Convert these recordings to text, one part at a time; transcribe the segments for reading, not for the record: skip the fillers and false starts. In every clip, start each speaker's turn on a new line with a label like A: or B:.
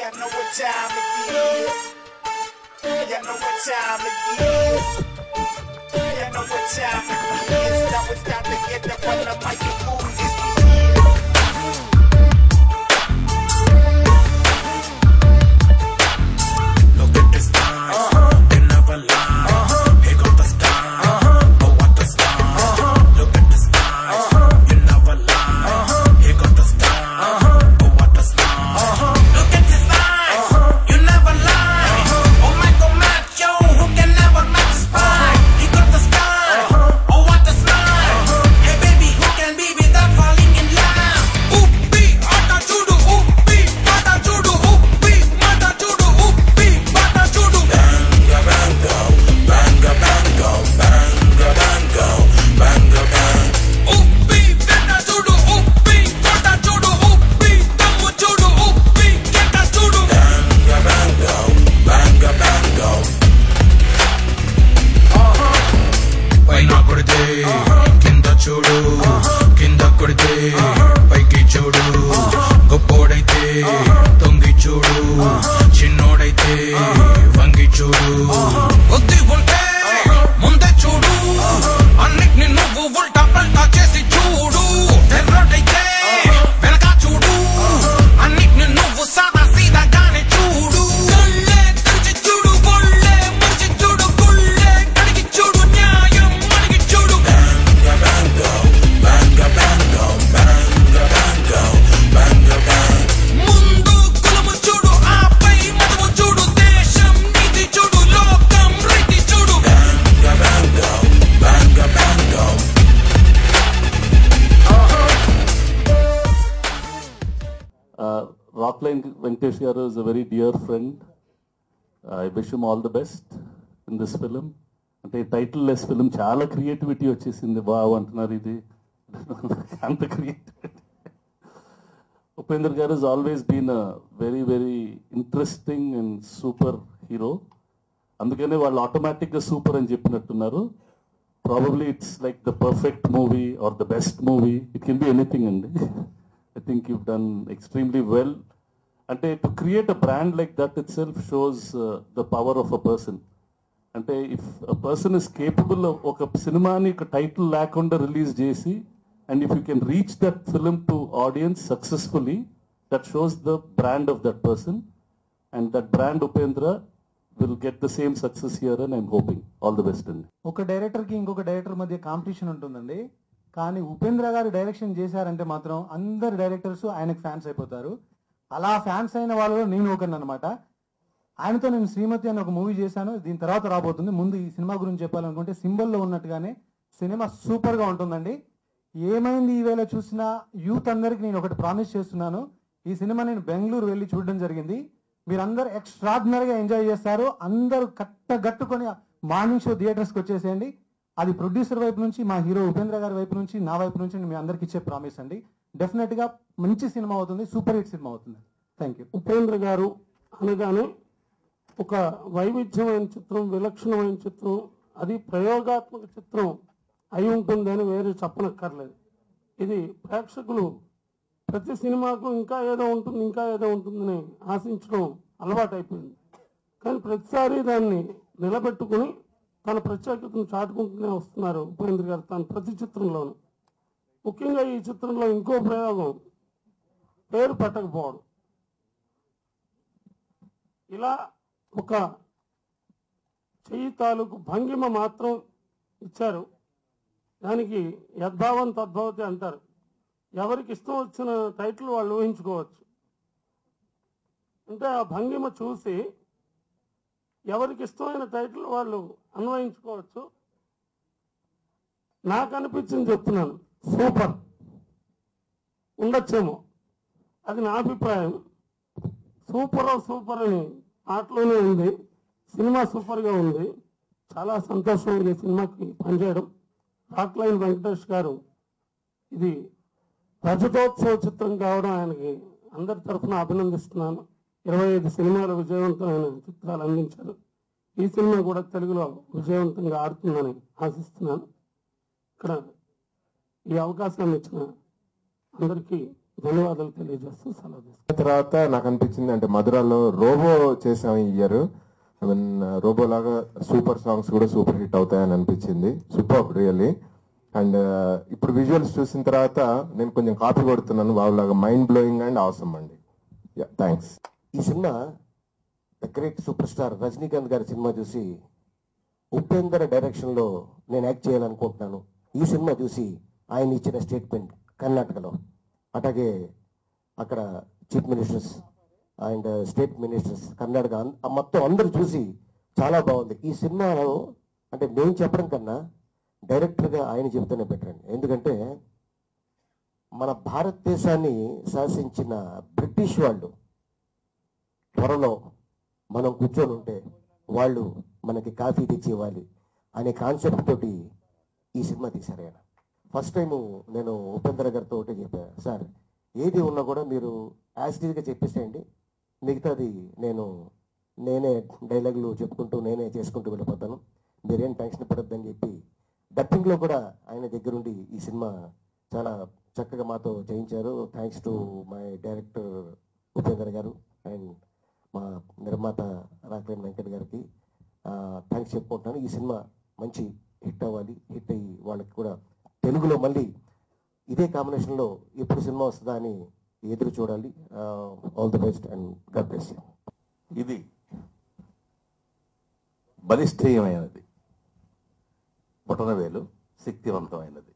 A: Y'all know what time it is. Y'all know what time it is. Y'all know what time it is. Now it's time to get up on the microphone. Look at this time. They never lie. Here got the style. Oh, what the style. Look at this time. You never lie. Here got the style. Oh, what the style. Look at this eyes. You never lie. Oh, Michael Macho, who can never match his pride. He got the style. Oh, what the smile. Hey, baby, who can be without falling in love? Uppi, ata chudu. Uppi, mata chudu. Uppi, mata chudu. Uppi, mata chudu. Banga, bango. Banga, bango. Banga, bango. Banga, bang. Uppi, venda chudu. Uppi, kota chudu. Uppi, tammu chudu. Uppi, keta chudu. Banga, bango. Banga, bango. పైన కొడితే కింద చూడు, కింద కొడితే పైకి చూడు, గొప్పోడైతే తొంగి చూడు, చిన్నోడైతే వంగి చూడు. బుద్ధి ఉంటే ముందే చూడు, అన్నిటిని నువ్వు ఉల్టా పల్టా చేసి చూడు. టెర్రడైతే వెనక చూడు, అన్నిటిని నువ్వు సాదా సీదాగానే చూడు. కళ్ళే తెరిచి చూడు, ఒళ్ళే మరిచి చూడు, గుళ్ళే కడిగి చూడు, న్యాయం అడిగి చూడు. Banga, bango, banga, bango, banga, bango, banga, bang. ముందు కులము చూడు, ఆపై మతము చూడు, దేశం నీతి చూడు, లోకం రీతి చూడు. Banga, bango, banga, bango.
B: Rockline Venkatesh garu is a very dear friend. I wish him all the best in this film. అంటే టైటిల్లెస్ ఫిల్మ్ చాలా క్రియేటివిటీ వచ్చేసింది. బాగా అంటున్నారు ఇది అంత క్రియేటివిటీ. ఉపేంద్ర గారు has always been a very very interesting and super hero. అందుకనే వాళ్ళు ఆటోమేటిక్గా సూపర్ అని చెప్పినట్టున్నారు. Probably it's like the perfect movie or the best movie. It can be anything అండి. I think you've done extremely well. అంటే to create a brand like that itself shows the power of a person. అంటే if a person is capable ఒక సినిమాని ఒక title లేకుండా release చేసి and if you can reach that film to audience successfully, that shows the brand of that person and that brand Upendra will get the same success here and I'm hoping. All the best అండి.
C: ఒక డైరెక్టర్కి ఇంకొక director మధ్య competition ఉంటుందండి, కానీ ఉపేంద్ర గారు direction చేశారంటే మాత్రం అందరు డైరెక్టర్స్ ఆయనకు ఫ్యాన్స్ అయిపోతారు. అలా ఫ్యాన్స్ అయిన వాళ్ళలో నేను ఒకరిని అనమాట. ఆయనతో నేను శ్రీమతి అని ఒక మూవీ చేశాను, దీని తర్వాత రాబోతుంది. ముందు ఈ సినిమా గురించి చెప్పాలనుకుంటే సింబల్లో ఉన్నట్టుగానే సినిమా సూపర్గా ఉంటుందండి. ఏమైంది ఈవేళ చూసినా యూత్ అందరికి నేను ఒకటి ప్రామిస్ చేస్తున్నాను, ఈ సినిమా నేను బెంగళూరు వెళ్ళి చూడడం జరిగింది. మీరందరూ ఎక్స్ట్రాడినరీగా ఎంజాయ్ చేస్తారు. అందరూ కట్టగట్టుకొని మార్నింగ్ షో థియేటర్స్కి వచ్చేసేయండి. అది ప్రొడ్యూసర్ వైపు నుంచి, మా హీరో ఉపేంద్ర గారి వైపు నుంచి, నా వైపు నుంచి మీ అందరికి ఇచ్చే ప్రామిస్ అండి. డెఫినెట్గా మంచి సినిమా అవుతుంది, సూపర్ హిట్ సినిమా అవుతుంది. Thank you.
D: ఉపేంద్ర గారు అనగానే ఒక వైవిధ్యమైన చిత్రం, విలక్షణమైన చిత్రం, అది ప్రయోగాత్మక చిత్రం అయి ఉంటుందని వేరే చెప్పనక్కర్లేదు. ఇది ప్రేక్షకులు ప్రతి సినిమాకు ఇంకా ఏదో ఉంటుంది, ఇంకా ఏదో ఉంటుందని ఆశించడం అలవాటైపోయింది. కానీ ప్రతిసారి దాన్ని నిలబెట్టుకుని తన ప్రత్యేకతను చాటుకుంటూనే వస్తున్నారు ఉపేంద్ర గారు తన ప్రతి చిత్రంలోనూ. ముఖ్యంగా ఈ చిత్రంలో ఇంకో ప్రయోగం పేరు పెట్టకపోవడం. ఇలా ఒక చెయ్యి తాలూకు భంగిమ మాత్రం ఇచ్చారు. దానికి యద్భావం తద్భవతి అంటారు. ఎవరికి ఇష్టం వచ్చిన టైటిల్ వాళ్ళు ఊహించుకోవచ్చు. అంటే ఆ భంగిమ చూసి ఎవరికి ఇష్టమైన టైటిల్ వాళ్ళు అన్వయించుకోవచ్చు. నాకు అనిపించింది చెప్తున్నాను, సూపర్ ఉండొచ్చేమో, అది నా అభిప్రాయం. సూపర్ అని ఆటలోనే ఉంది. సినిమా సూపర్గా ఉంది. చాలా సంతోషం ఈ సినిమాకి పనిచేయడం. రాక్లైన్ వెంకటేష్ గారు ఇది రజతోత్సవ చిత్రం కావడం ఆయనకి అందరి తరఫున అభినందిస్తున్నాను. 25 సినిమాలు విజయవంతమైన చిత్రాలు అందించారు. ఈ సినిమా కూడా తెలుగులో విజయవంతంగా ఆడుతుందని ఆశిస్తున్నాను. ఇక్కడ ఈ అవకాశాన్ని ఇచ్చిన అందరికీ ధన్యవాదాలు తెలియజేస్తూ సెలవు తీసుకుంటాను.
E: తర్వాత నాకు అనిపించింది అంటే మధురాలో రోబో చేసాం ఈ ఇయర్. ఐ మీన్ రోబో లాగా సూపర్ సాంగ్స్ కూడా సూపర్ హిట్ అవుతాయని అనిపించింది. Super really. అండ్ ఇప్పుడు విజువల్స్ చూసిన తర్వాత నేను కొంచెం కాపీ కొడుతున్నాను వాళ్ళలాగా. మైండ్ బ్లోయింగ్ అండ్ అవసరం అండి. థ్యాంక్స్.
F: ఈ cinema the great super star Rajinikanth గారి సినిమా చూసి ఉపేందర్ డైరెక్షన్లో నేను యాక్ట్ చేయాలనుకుంటున్నాను. ఈ సినిమా చూసి ఆయన ఇచ్చిన స్టేట్మెంట్ కర్ణాటకలో, అట్లాగే అక్కడ chief ministers and state ministers Karnataka మొత్తం అందరూ చూసి చాలా బాగుంది. ఈ సినిమాలో అంటే నేను చెప్పడం కన్నా డైరెక్టర్గా ఆయన చెబుతూనే పెట్టండి. ఎందుకంటే మన భారతదేశాన్ని శాసించిన బ్రిటిష్ వాళ్ళు త్వరలో మనం కూర్చొని ఉంటే వాళ్ళు మనకి కాఫీ తెచ్చి ఇవ్వాలి అనే కాన్సెప్ట్ తోటి ఈ సినిమా తీశారు ఆయన. ఫస్ట్ టైం నేను ఉపేంద్ర గారితో ఒకటే చెప్పాను, సార్ ఏది ఉన్నా కూడా మీరు యాజిటీజ్గా చెప్పేసేయండి, మిగతాది నేనే డైలాగులు చెప్పుకుంటూ నేనే చేసుకుంటూ వెళ్ళిపోతాను, మీరేం టెన్షన్ పడొద్దని చెప్పి డబ్బింగ్లో కూడా ఆయన దగ్గరుండి ఈ సినిమా చాలా చక్కగా మాతో చేయించారు. Thanks to my director Upendra గారు అండ్ మా నిర్మాత రాక్లైన్ వెంకట్ గారికి థ్యాంక్స్ చెప్పుకుంటున్నాను. ఈ సినిమా మంచి హిట్ అవ్వాలి. హిట్ అయ్యి వాళ్ళకి కూడా తెలుగులో మళ్ళీ ఇదే కాంబినేషన్లో ఎప్పుడు సినిమా వస్తుందా అని ఎదురు చూడాలి. All the best and God bless you.
G: ఇది బలిష్ఠీయమైనది, బొటనవేలు శక్తివంతమైనది.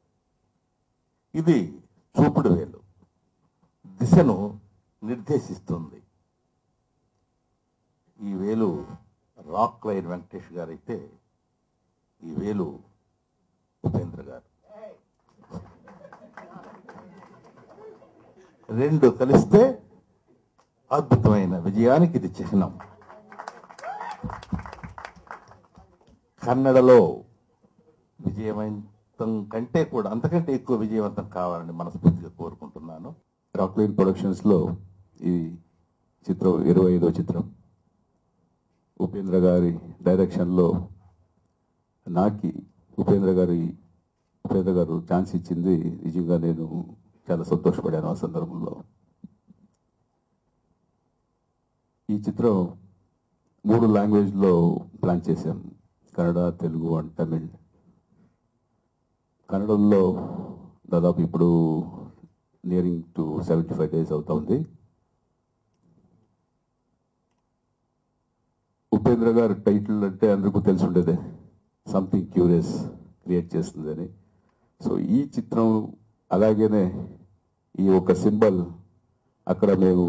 G: ఇది చూపుడు వేలు దిశను నిర్దేశిస్తుంది. ఈ వేలు రాక్లైన్ వెంకటేష్ గారు అయితే ఈ వేలు ఉపేంద్ర గారు. రెండు కలిస్తే అద్భుతమైన విజయానికి ఇది చిహ్నం. కన్నడలో విజయవంతం కంటే కూడా అంతకంటే ఎక్కువ విజయవంతం కావాలని మనస్ఫూర్తిగా కోరుకుంటున్నాను.
B: రాక్లైన్ ప్రొడక్షన్స్లో ఈ చిత్రం 25వ చిత్రం. ఉపేంద్ర గారి డైరెక్షన్లో నాకు ఉపేంద్ర గారు ఛాన్స్ ఇచ్చింది. నిజంగా నేను చాలా సంతోషపడాను ఆ సందర్భంలో. ఈ చిత్రం 3 లాంగ్వేజ్లో ప్లాన్ చేశాం, కన్నడ, తెలుగు అండ్ తమిళ్. కన్నడంలో దాదాపు ఇప్పుడు నియరింగ్ టు 75 days అవుతుంది. ఉపేంద్ర గారు టైటిల్ అంటే అందరికీ తెలిసి ఉండేదే, సంథింగ్ క్యూరియస్ క్రియేట్ చేస్తుందని. సో ఈ చిత్రం అలాగేనే ఈ ఒక సింబల్ అక్కడ మేము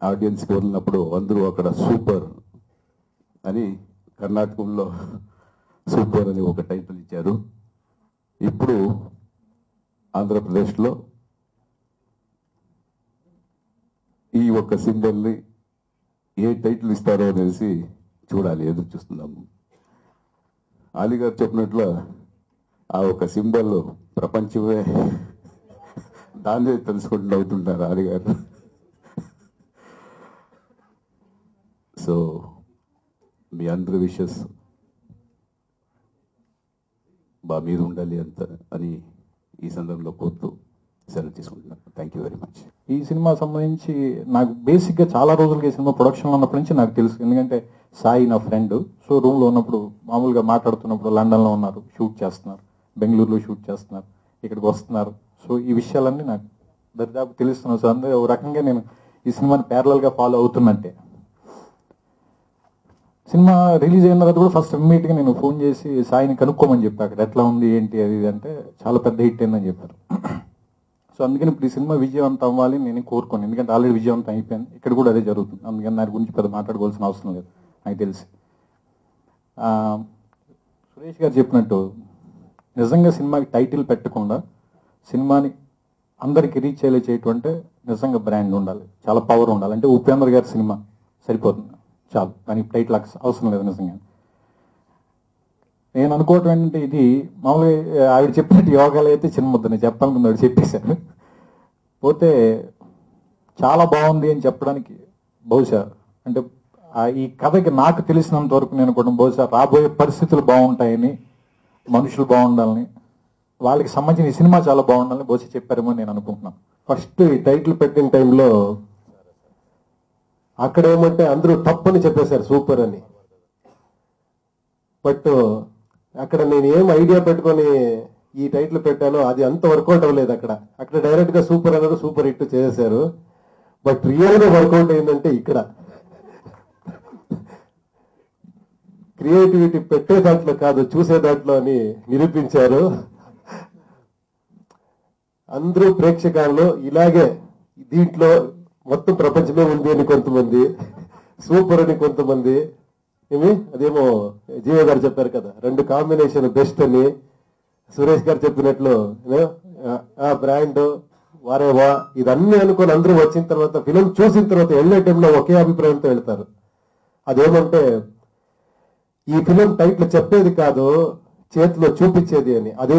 B: ఆడియన్స్కి వదిలినప్పుడు అందరూ అక్కడ సూపర్ అని, కర్ణాటకంలో సూపర్ అని ఒక టైటిల్ ఇచ్చారు. ఇప్పుడు ఆంధ్రప్రదేశ్లో ఈ ఒక సింబల్ని ఏ టైటిల్ ఇస్తారో అనేసి చూడాలి, ఎదురు చూస్తున్నాము. ఆలీ గారు చెప్పినట్లు ఆ ఒక సింబల్ ప్రపంచమే దాన్నే తెలుసుకుంటూ అవుతుంటారు ఆలీ గారు. సో మీ అందరి విషెస్ బాగా మీద ఉండాలి అంత అని ఈ సందర్భంలో కోరుతూ సెలవు తీసుకుంటున్నాను. Thank you very much.
H: ఈ సినిమా సంబంధించి నాకు బేసిక్గా చాలా రోజులకి ఈ సినిమా ప్రొడక్షన్లో ఉన్నప్పటి నుంచి నాకు తెలుసు. ఎందుకంటే సాయి నా ఫ్రెండ్. సో రూమ్లో ఉన్నప్పుడు మామూలుగా మాట్లాడుతున్నప్పుడు లండన్లో ఉన్నారు, షూట్ చేస్తున్నారు, బెంగళూరులో షూట్ చేస్తున్నారు, ఇక్కడికి వస్తున్నారు. సో ఈ విషయాలన్నీ నాకు దరిదాపు తెలుస్తున్నాను. సో అందుకే ఒక రకంగా నేను ఈ సినిమాని ప్యారలల్గా ఫాలో అవుతున్నట్టే. సినిమా రిలీజ్ అయిన తర్వాత కూడా ఫస్ట్ ఇమ్మీడియట్గా నేను ఫోన్ చేసి సాయిని కనుక్కోమని చెప్పాను, అక్కడ ఎట్లా ఉంది ఏంటి అది అంటే చాలా పెద్ద హిట్ అయిందని చెప్పారు. సో అందుకని ఇప్పుడు ఈ సినిమా విజయవంతం అవ్వాలి నేను కోరుకోను, ఎందుకంటే ఆల్రెడీ విజయవంతం అయిపోయింది, ఇక్కడ కూడా అదే జరుగుతుంది. అందుకని దాని గురించి పెద్ద మాట్లాడుకోవాల్సిన అవసరం లేదు నాకు తెలిసి. సురేష్ గారు చెప్పినట్టు నిజంగా సినిమాకి టైటిల్ పెట్టకుండా సినిమాని అందరికి రీచ్ అయ్యేలా చేయటం అంటే నిజంగా బ్రాండ్ ఉండాలి, చాలా పవర్ ఉండాలి. అంటే ఉపేంద్ర గారి సినిమా సరిపోతుంది చాలు, దానికి టైటిల్ అవసరం లేదు. నిజంగా నేను అనుకోవటం ఏంటంటే ఇది మామూలుగా ఆవిడ చెప్పినట్టు యోగాలు అయితే చిన్న ముద్ద నేను చెప్పాలనుకుంది ఆవిడ చెప్పేశాను. పోతే చాలా బాగుంది అని చెప్పడానికి బహుశా అంటే ఈ కథకి నాకు తెలిసినంత వరకు నేను కూడా బహుశా రాబోయే పరిస్థితులు బాగుంటాయని, మనుషులు బాగుండాలని, వాళ్ళకి సంబంధించిన ఈ సినిమా చాలా బాగుండాలని బహుశా చెప్పారేమో నేను అనుకుంటున్నాను.
I: ఫస్ట్ ఈ టైటిల్ పెట్టిన టైంలో అక్కడ ఏమంటే అందరూ తప్పని చెప్పేశారు సూపర్ అని. బట్ అక్కడ నేను ఏం ఐడియా పెట్టుకొని ఈ టైటిల్ పెట్టానో అది అంత వర్కౌట్ అవ్వలేదు. అక్కడ డైరెక్ట్ గా సూపర్ అన్నారు, సూపర్ హిట్ చేశారు. బట్ రియల్ గా వర్కౌట్ అయిందంటే ఇక్కడ క్రియేటివిటీ పెట్టే దాంట్లో కాదు చూసే దాంట్లో అని నిరూపించారు. అందరూ ప్రేక్షకాల్లో ఇలాగే దీంట్లో మొత్తం ప్రపంచమే ఉంది అని కొంతమంది, సూపర్ అని కొంతమంది, అదేమో జీవ గారు చెప్పారు కదా 2 కాంబినేషన్ బెస్ట్ అని, సురేష్ గారు చెప్పినట్లు బ్రాండ్ వారేవా ఇదన్నీ అనుకొని అందరూ వచ్చిన తర్వాత ఫిలిం చూసిన తర్వాత వెళ్ళే టైంలో ఒకే అభిప్రాయంతో వెళ్తారు. అదేమంటే ఈ ఫిలిం టైటిల్ చెప్పేది కాదు చేతిలో చూపించేది అని. అదే